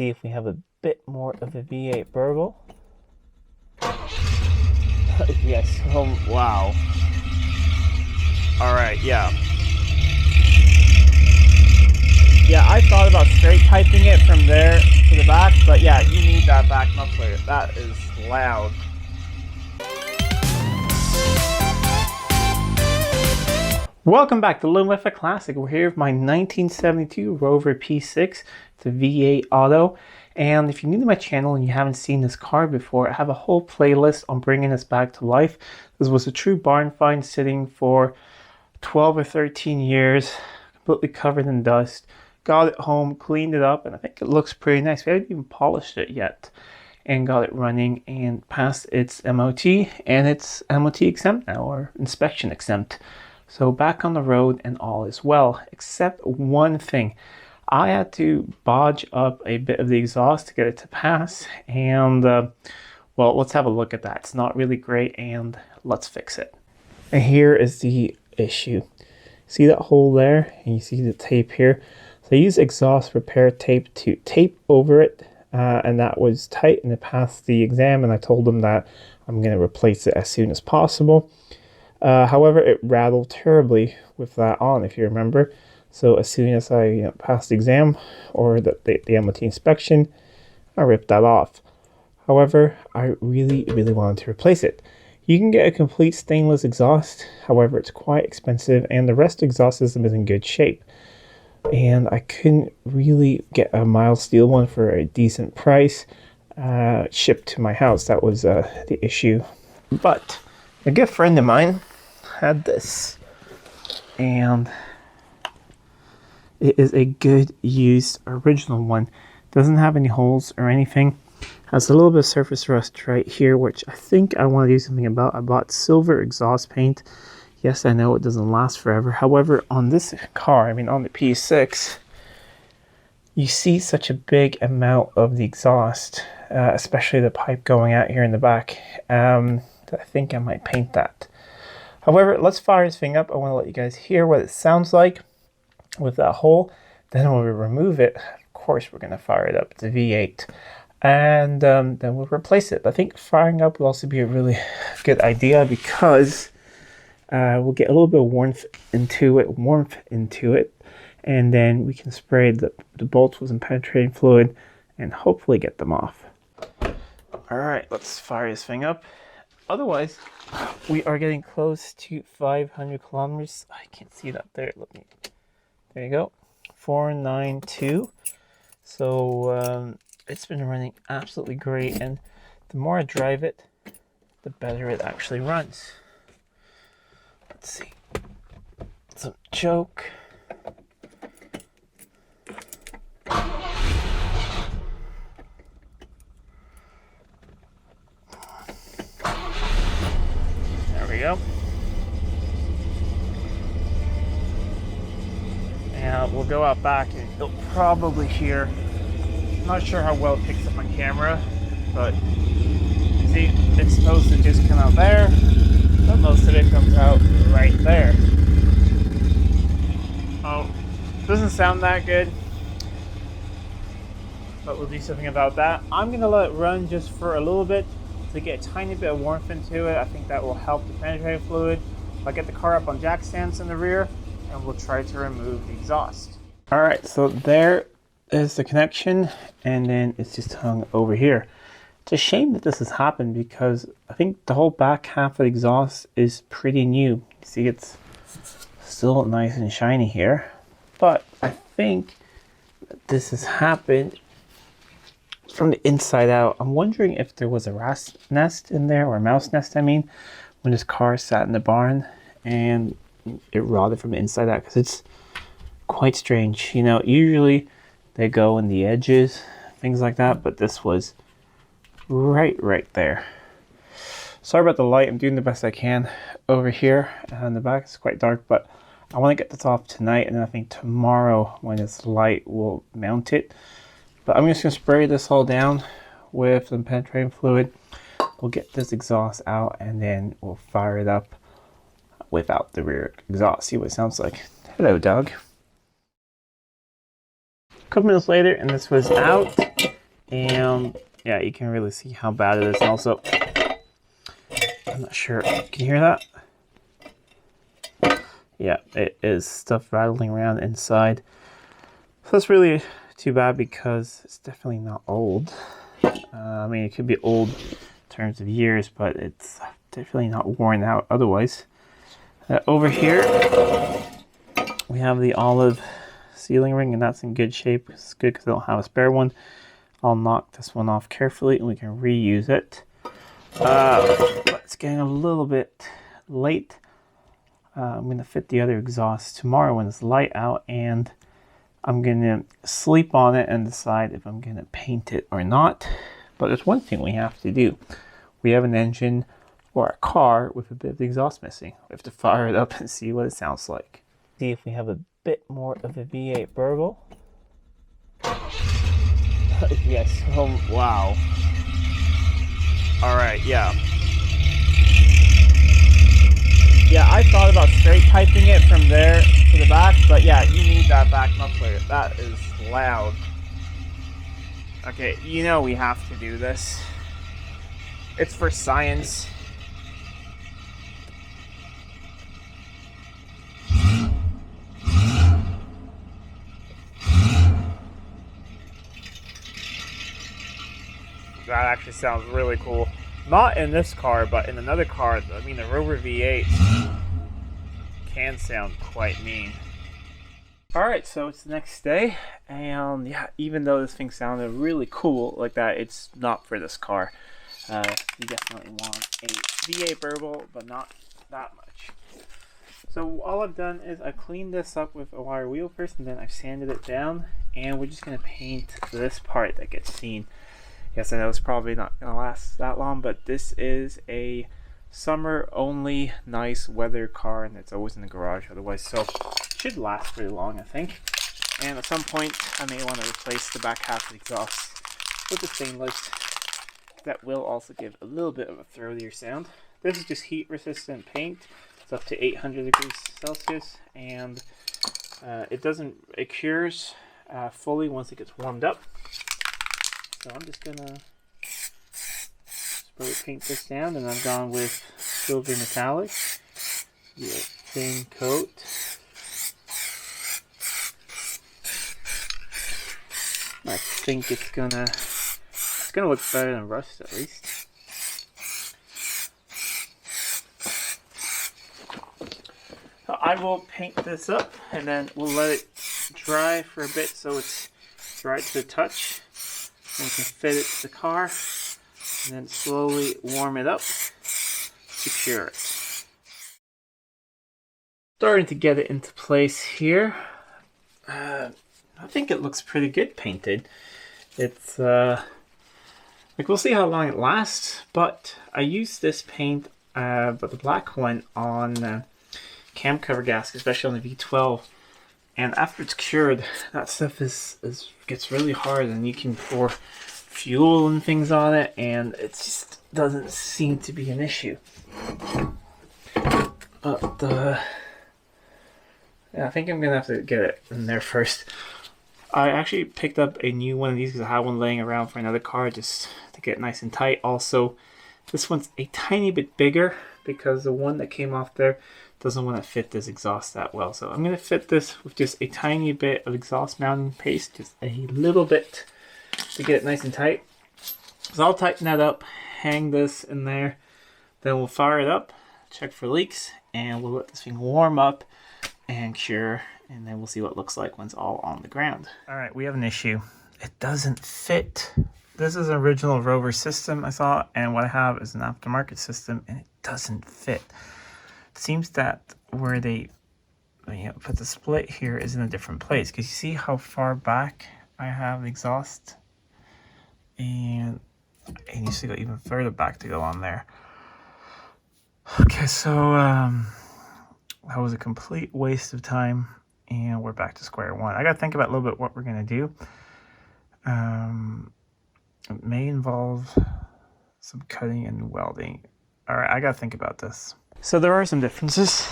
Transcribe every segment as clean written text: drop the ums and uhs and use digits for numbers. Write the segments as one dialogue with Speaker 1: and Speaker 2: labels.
Speaker 1: see if we have a bit more of a V8 burble. Yes, wow. Alright, yeah. Yeah, I thought about straight piping it from there to the back, but yeah, you need that back muffler. That is loud. Welcome back to Living with a Classic. We're here with my 1972 Rover P6. It's a V8 auto. And if you're new to my channel and you haven't seen this car before, I have a whole playlist on bringing this back to life. This was a true barn find, sitting for 12 or 13 years, completely covered in dust. Got it home, cleaned it up, and I think it looks pretty nice. We haven't even polished it yet. And got it running and passed its MOT, and it's MOT exempt now, or inspection exempt. So back on the road and all is well, except one thing. I had to bodge up a bit of the exhaust to get it to pass, and well, let's have a look at that. It's not really great, and let's fix it. And here is the issue. See that hole there? And you see the tape here? So I used exhaust repair tape to tape over it, and that was tight, and it passed the exam, and I told them that I'm going to replace it as soon as possible. However, it rattled terribly with that on, if you remember. So as soon as I passed the exam or the MOT inspection, I ripped that off. However, I really wanted to replace it. You can get a complete stainless exhaust, however it's quite expensive, and the rest of the exhaust system is in good shape. And I couldn't really get a mild steel one for a decent price shipped to my house. That was the issue. But a good friend of mine had this, and it is a good used original one. Doesn't have any holes or anything. Has a little bit of surface rust right here, which I think I want to do something about. I bought silver exhaust paint. Yes, I know it doesn't last forever. However, on this car, I mean on the P6, you see such a big amount of the exhaust, especially the pipe going out here in the back, that I think I might paint that. However, let's fire this thing up. I want to let you guys hear what it sounds like with that hole. Then when we remove it, of course we're going to fire it up. It's a V8, and then we'll replace it. But I think firing up will also be a really good idea, because we'll get a little bit of warmth into it, and then we can spray the bolts with some penetrating fluid and hopefully get them off. All right, let's fire this thing up. Otherwise, we are getting close to 500 kilometers. I can't see that there. There you go, 492. So it's been running absolutely great, and the more I drive it, the better it actually runs. Let's see, some choke. There we go. And we'll go out back, and you'll probably hear, I'm not sure how well it picks up on camera, but see, it's supposed to just come out there, but most of it comes out right there. Oh, doesn't sound that good, but we'll do something about that. I'm going to let it run just for a little bit to get a tiny bit of warmth into it. I think that will help the penetrating fluid. I'll get the car up on jack stands in the rear, and we'll try to remove the exhaust. All right, so there is the connection, and then it's just hung over here. It's a shame that this has happened, because I think the whole back half of the exhaust is pretty new. You see, it's still nice and shiny here, but I think that this has happened from the inside out. I'm wondering if there was a rat's nest in there, or a mouse nest, I mean, when this car sat in the barn and it rotted from the inside out, because it's quite strange. You know, usually they go in the edges, things like that, but this was right there. Sorry about the light. I'm doing the best I can over here, and the back is quite dark, but I want to get this off tonight, and then I think tomorrow when it's light we'll mount it. But I'm just going to spray this all down with some penetrating fluid. We'll get this exhaust out, and then we'll fire it up without the rear exhaust. See what it sounds like. Hello, dog. couple minutes later, and this was out. And yeah, you can really see how bad it is. And also, I'm not sure, can you hear that? Yeah, it is stuff rattling around inside. So that's really too bad because it's definitely not old. I mean, it could be old in terms of years, but it's definitely not worn out otherwise. Over here, we have the olive sealing ring, and that's in good shape. It's good because I don't have a spare one. I'll knock this one off carefully and we can reuse it. But it's getting a little bit late. I'm going to fit the other exhaust tomorrow when it's light out, and I'm going to sleep on it and decide if I'm going to paint it or not. But there's one thing we have to do. We have an engine or a car with a bit of the exhaust missing. We have to fire it up and see what it sounds like. See if we have a bit more of a V8 burble. Yes, wow. All right, yeah. Yeah, I thought about straight piping it from there to the back, but yeah, you need that back muffler. That is loud. Okay, you know we have to do this. It's for science. That actually sounds really cool. Not in this car, but in another car. I mean, the Rover V8 can sound quite mean. Alright, so it's the next day, and yeah, even though this thing sounded really cool like that, it's not for this car. You definitely want a V8 burble, but not that much. So all I've done is I cleaned this up with a wire wheel first, and then I've sanded it down, and we're just going to paint this part that gets seen. Yes, I know it's probably not going to last that long, but this is a summer only nice weather car, and it's always in the garage otherwise, so it should last pretty long, I think. And at some point I may want to replace the back half of the exhaust with the stainless. That will also give a little bit of a throatier sound. This is just heat resistant paint. It's up to 800 degrees Celsius, and it cures fully once it gets warmed up. So I'm just gonna spray paint this down, and I've gone with silver metallic, the thin coat. I think it's gonna look better than rust at least. So I will paint this up, and then we'll let it dry for a bit so it's dry to the touch. And we can fit it to the car, and then slowly warm it up to cure it. Starting to get it into place here. I think it looks pretty good painted. It's like, we'll see how long it lasts, but I used this paint, but the black one, on cam cover gasket, especially on the V12. And after it's cured, that stuff gets really hard, and you can pour fuel and things on it, and it just doesn't seem to be an issue. But yeah, I think I'm gonna have to get it in there first. I actually picked up a new one of these because I had one laying around for another car just to get nice and tight. Also, this one's a tiny bit bigger because the one that came off there doesn't want to fit this exhaust that well. So I'm going to fit this with just a tiny bit of exhaust mounting paste, just a little bit to get it nice and tight. So I'll tighten that up, hang this in there, then we'll fire it up, check for leaks, and we'll let this thing warm up and cure, and then we'll see what it looks like when it's all on the ground. All right, we have an issue. It doesn't fit. This is an original Rover system I saw, and what I have is an aftermarket system, and it doesn't fit. It seems that where they put the split here is in a different place, because you see how far back I have the exhaust, and it needs to go even further back to go on there. Okay, so that was a complete waste of time, and we're back to square one. I got to think about a little bit what we're going to do. It may involve some cutting and welding. All right, I got to think about this. So there are some differences.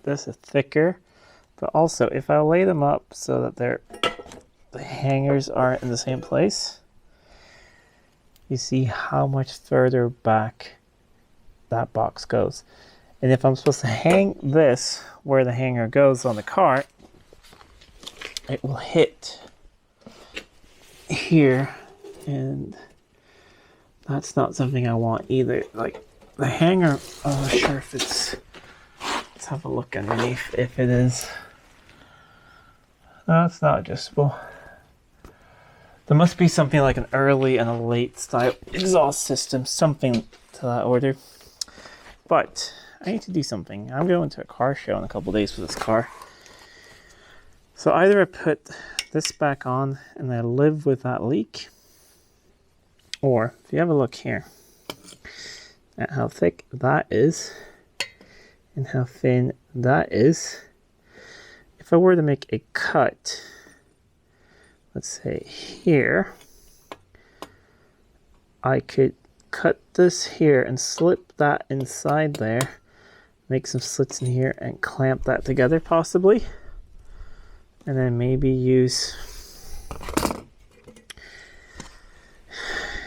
Speaker 1: This is thicker, but also if I lay them up so that they're the hangers are in the same place, you see how much further back that box goes. And if I'm supposed to hang this where the hanger goes on the cart, it will hit here, and that's not something I want either. Like the hanger, I'm not sure if it's, let's have a look underneath if it is. No, it's not adjustable. There must be something like an early and a late style exhaust system, something to that order. But I need to do something. I'm going to a car show in a couple days for this car. So either I put this back on and I live with that leak, or if you have a look here at how thick that is and how thin that is, if I were to make a cut, let's say here, I could cut this here and slip that inside there, make some slits in here and clamp that together possibly, and then maybe use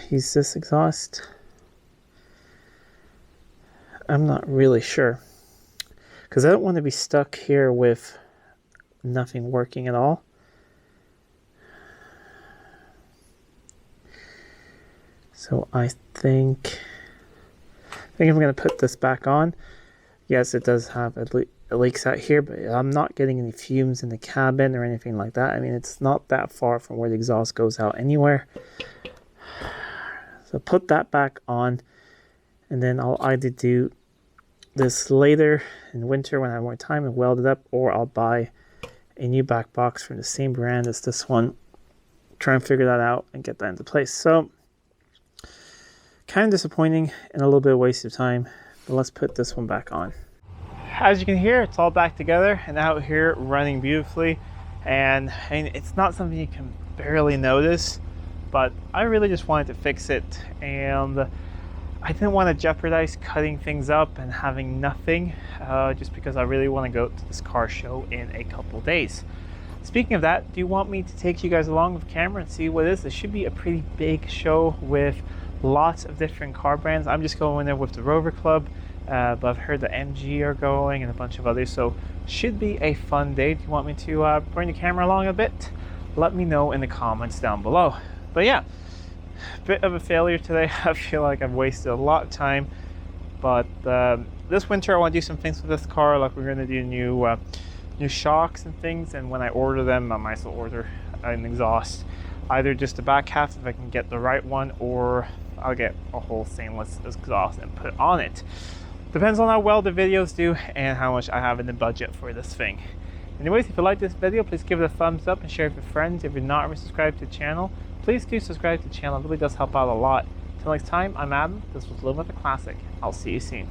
Speaker 1: this exhaust. I'm not really sure, because I don't want to be stuck here with nothing working at all. So I think I'm going to put this back on. Yes, it does have it leaks out here, but I'm not getting any fumes in the cabin or anything like that. I mean, it's not that far from where the exhaust goes out anywhere. So put that back on, and then I'll either do this later in winter when I have more time and weld it up, or I'll buy a new back box from the same brand as this one, try and figure that out and get that into place. So kind of disappointing and a little bit of waste of time, but let's put this one back on. As you can hear, it's all back together and out here running beautifully, and it's not something you can barely notice, but I really just wanted to fix it, and I didn't want to jeopardize cutting things up and having nothing, just because I really want to go to this car show in a couple days. Speaking of that, do you want me to take you guys along with the camera and see what it is? This should be a pretty big show with lots of different car brands. I'm just going there with the Rover Club, but I've heard the MG are going and a bunch of others, so should be a fun day. Do you want me to bring the camera along a bit? Let me know in the comments down below. But yeah, bit of a failure today. I feel like I've wasted a lot of time, but this winter I want to do some things with this car, like we're going to do new shocks and things, and when I order them I might as well order an exhaust, either just the back half if I can get the right one, or I'll get a whole stainless exhaust and put on it. Depends on how well the videos do and how much I have in the budget for this thing. Anyways, if you like this video, please give it a thumbs up and share it with friends. If you're not already subscribed to the channel, please do subscribe to the channel. It really does help out a lot. Until next time, I'm Adam. This was Living with a Classic. I'll see you soon.